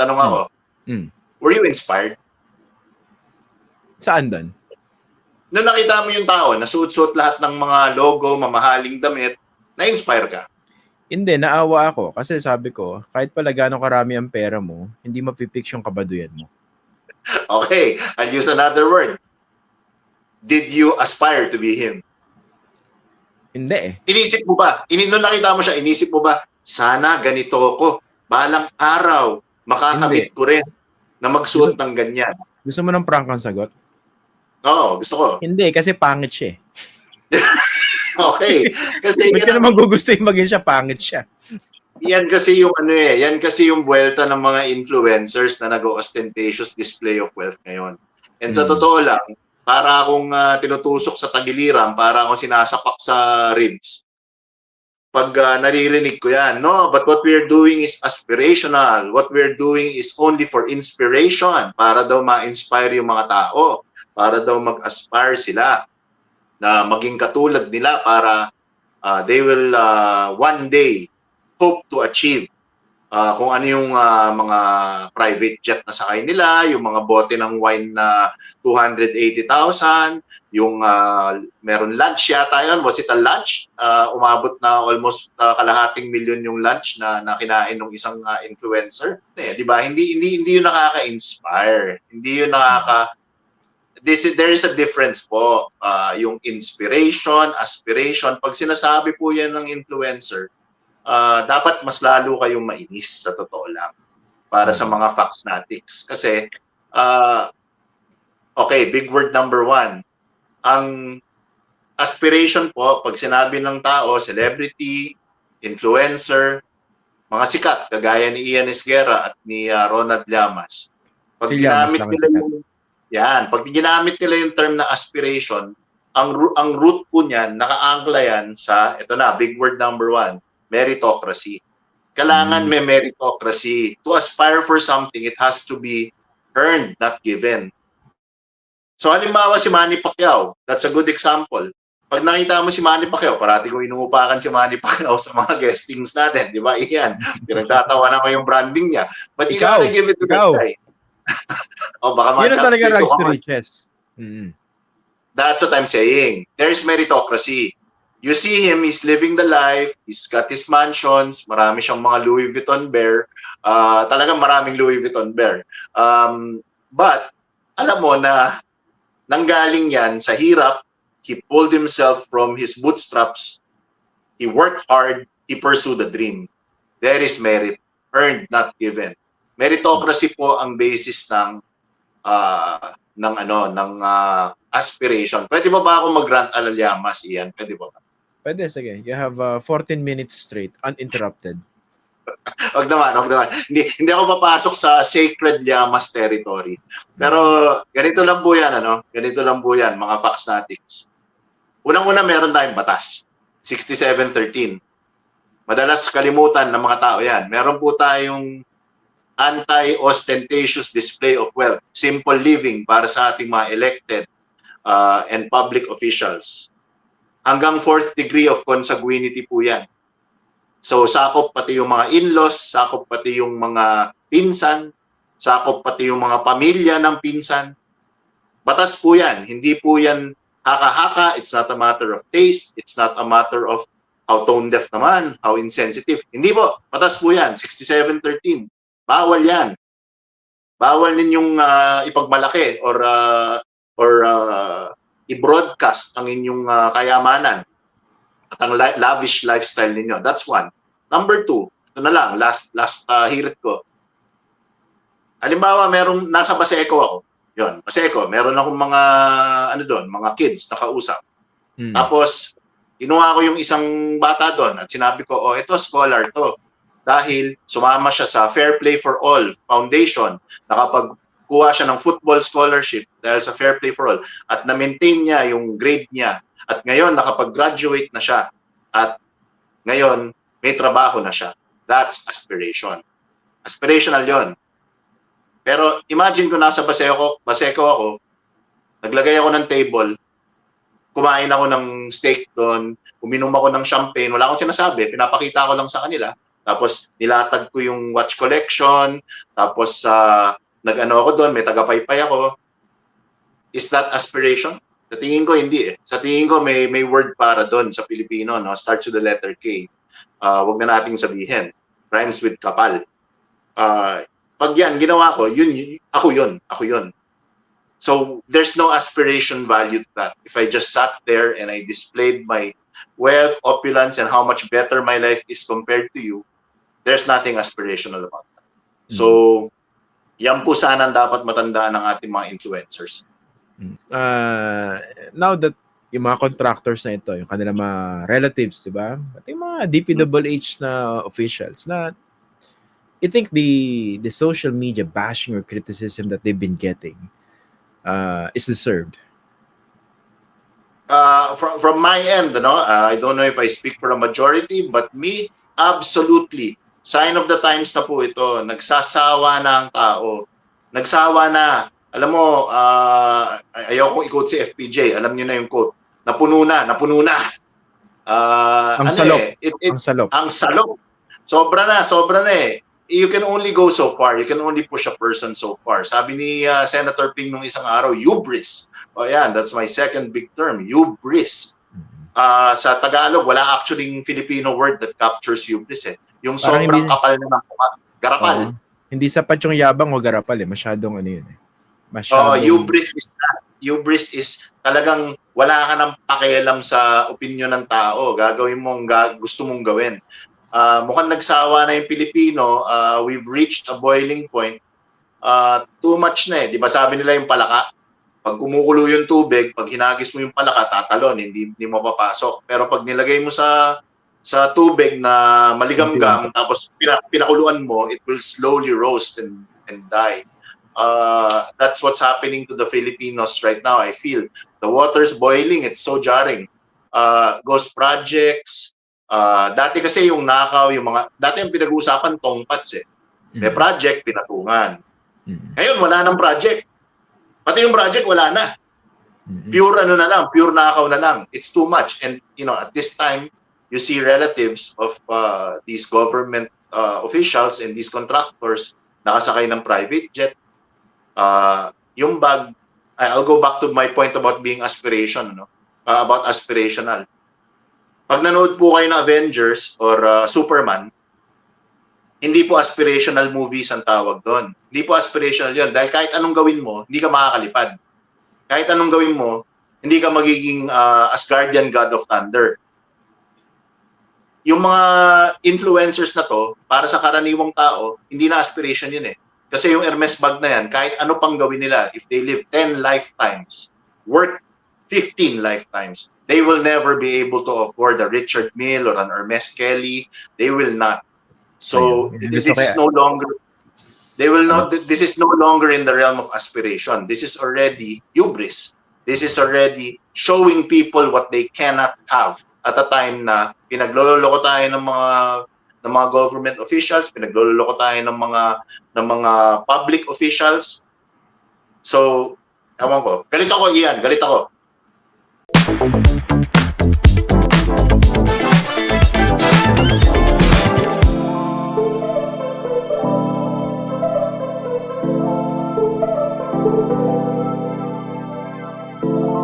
tanong ako, were you inspired? Saan doon? Nung nakita mo yung tao na suot-suot lahat ng mga logo, mamahaling damit, na-inspire ka? Hindi, naawa ako. Kasi sabi ko, kahit pala gano'ng karami ang pera mo, hindi mapipix yung kabaduyan mo. Okay, I'll use another word. Did you aspire to be him? Hindi eh. Inisip mo ba? Nung nakita mo siya, inisip mo ba, sana ganito ako. Balang araw, makakabit ko rin na magsuot ng ganyan. Gusto mo ng prank ang sagot? Oo, gusto ko. Hindi, kasi pangit siya eh. Okay. Kasi ba't ka naman gugustuhin maging siya, pangit siya? Yan kasi yung yan kasi yung buwelta ng mga influencers na nag-ostentatious display of wealth ngayon. And sa totoo lang, para akong tinutusok sa tagiliran, para akong sinasapak sa ribs. Pag naririnig ko yan, no, but what we're doing is aspirational. What we're doing is only for inspiration, para daw ma-inspire yung mga tao, para daw mag-aspire sila na maging katulad nila para they will one day hope to achieve kung ano yung mga private jet na sakay nila, yung mga bote ng wine na 280,000, yung meron lunch yata yun, was it a lunch? Umabot na almost kalahating milyon yung lunch na kinain ng isang influencer. Di ba? Hindi yun nakaka-inspire. Hindi yun there is a difference po. Yung inspiration, aspiration, pag sinasabi po yan ng influencer, dapat mas lalo kayong mainis sa totoo lang para sa mga facts natics. Kasi, okay, big word number one. Ang aspiration po, pag sinabi ng tao, celebrity, influencer, mga sikat, kagaya ni Ian Esguerra at ni Ronald Llamas. Pag ginamit nila yung pag ginamit nila yung term na aspiration, ang root po niyan, nakaangkla yan sa, ito na, big word number one, meritocracy. Kailangan may meritocracy. To aspire for something, it has to be earned, not given. So, halimbawa si Manny Pacquiao, that's a good example. Pag nakita mo si Manny Pacquiao, parati kong inuupakan si Manny Pacquiao sa mga guestings natin, di ba? Iyan, pinagtatawa na ko yung branding niya. But you gotta give it to that guy. Baka yun ang talaga rags to riches. That's what I'm saying. There's meritocracy. You see him, he's living the life, he's got his mansions, marami siyang mga Louis Vuitton bear, talagang maraming Louis Vuitton bear. But, alam mo na, nanggaling yan sa hirap, he pulled himself from his bootstraps, he worked hard, he pursued the dream. There is merit, earned, not given. Meritocracy po ang basis ng aspiration. Pwede ba ako mag-rant ala Llamas, Ian? Pwede ba? Pwede, sige. You have 14 minutes straight, uninterrupted. Wag naman. Hindi ako papasok sa sacred Llamas territory. Pero ganito lang po yan, Ganito lang po yan, mga facts natics. Unang-una, meron tayong batas. 6713. Madalas kalimutan ng mga tao yan. Meron po tayong anti-ostentatious display of wealth, simple living para sa ating mga elected and public officials. Hanggang 4th degree of consanguinity po yan. So, sakop pati yung mga in-laws, sakop pati yung mga pinsan, sakop pati yung mga pamilya ng pinsan. Batas po yan. Hindi po yan haka-haka. It's not a matter of taste. It's not a matter of how tone-deaf naman, how insensitive. Hindi po. Batas po yan. 6713. Bawal yan. Bawal ninyong ipagmalaki or i-broadcast ang inyong kayamanan at ang lavish lifestyle ninyo. That's one. Number two, ito na lang, last hirit ko. Halimbawa, nasa Baseco ako. Yun, Baseco, meron akong mga, mga kids na kausap. Tapos, kinuha ko yung isang bata doon at sinabi ko, ito, scholar to. Dahil sumama siya sa Fair Play for All Foundation, nakapagkuha siya ng football scholarship dahil sa Fair Play for All at na-maintain niya yung grade niya at ngayon nakapag-graduate na siya at ngayon may trabaho na siya. That's aspiration. Aspirational yon. Pero imagine ko nasa Baseco ako, naglagay ako ng table, kumain ako ng steak doon, uminom ako ng champagne, wala akong sinasabi, pinapakita ko lang sa kanila. Tapos nilatag ko yung watch collection, tapos nag-ano ako doon, may tagapaypay ako. Is that aspiration? Sa tingin ko hindi eh. Sa tingin ko may word para doon sa Filipino, no? Starts with the letter K. Wag na nating sabihin. Rhymes with kapal. Pag yan ginawa ko, ako yun. So there's no aspiration value to that. If I just sat there and I displayed my wealth, opulence, and how much better my life is compared to you, there's nothing aspirational about that. So, yan po sana ang dapat matandaan ng ating mga influencers. Now that yung mga contractors na ito, yung kanilang mga relatives, di ba? At yung mga DPWH na officials na I think the social media bashing or criticism that they've been getting is deserved. From my end, I don't know if I speak for a majority, but me, absolutely. Sign of the times na po ito. Nagsasawa na ang tao. Nagsawa na. Alam mo, ayaw kong i-quote si FPJ. Alam niyo na yung quote. Napuno na. Ang salop. Ang salop. Sobra na eh. You can only go so far. You can only push a person so far. Sabi ni Senator Ping nung isang araw, hubris. O yan, that's my second big term, hubris. Sa Tagalog, wala actually Filipino word that captures hubris eh. Yung sobrang kapal na ng garapal. Hindi sapat yung yabang o garapal eh. Masyadong ano yun eh. Hubris is that. Hubris is talagang wala ka ng pakialam sa opinion ng tao. Gagawin mo ang gusto mong gawin. Mukhang nagsawa na yung Pilipino. We've reached a boiling point. Too much na eh. Di ba sabi nila yung palaka? Pag kumukulo yung tubig, pag hinagis mo yung palaka, tatalon, hindi mo papasok. Pero pag nilagay mo sa tubig na maligamgam, tapos pinakuluan mo, it will slowly roast and die. That's what's happening to the Filipinos right now. I feel the water's boiling. It's so jarring. Ghost projects. Dati kasi yung nakaw, dati yung pinag-uusapan tongpats eh. May project, pinatungan. Ngayon, wala nang project. Pati yung project, wala na. Pure pure nakaw na lang. It's too much. And, at this time, you see relatives of these government officials and these contractors nakasakay ng private jet. Yung bag, I'll go back to my point about being aspirational. Pag nanood po kayo ng Avengers or Superman, hindi po aspirational movies ang tawag doon. Hindi po aspirational yun. Dahil kahit anong gawin mo, hindi ka makakalipad. Kahit anong gawin mo, hindi ka magiging Asgardian God of Thunder. Yung mga influencers na to, para sa karaniwang tao, hindi na aspiration yun eh. Kasi yung Hermes bag na yan, kahit ano pang gawin nila, if they live 10 lifetimes, work 15 lifetimes, they will never be able to afford a Richard Mille or an Hermes Kelly. They will not. So this is no longer. This is no longer in the realm of aspiration. This is already hubris. This is already showing people what they cannot have at a time na pinagloloko tayo ng mga government officials, pinagloloko tayo ng mga public officials. So, ewan ko. Galit ako.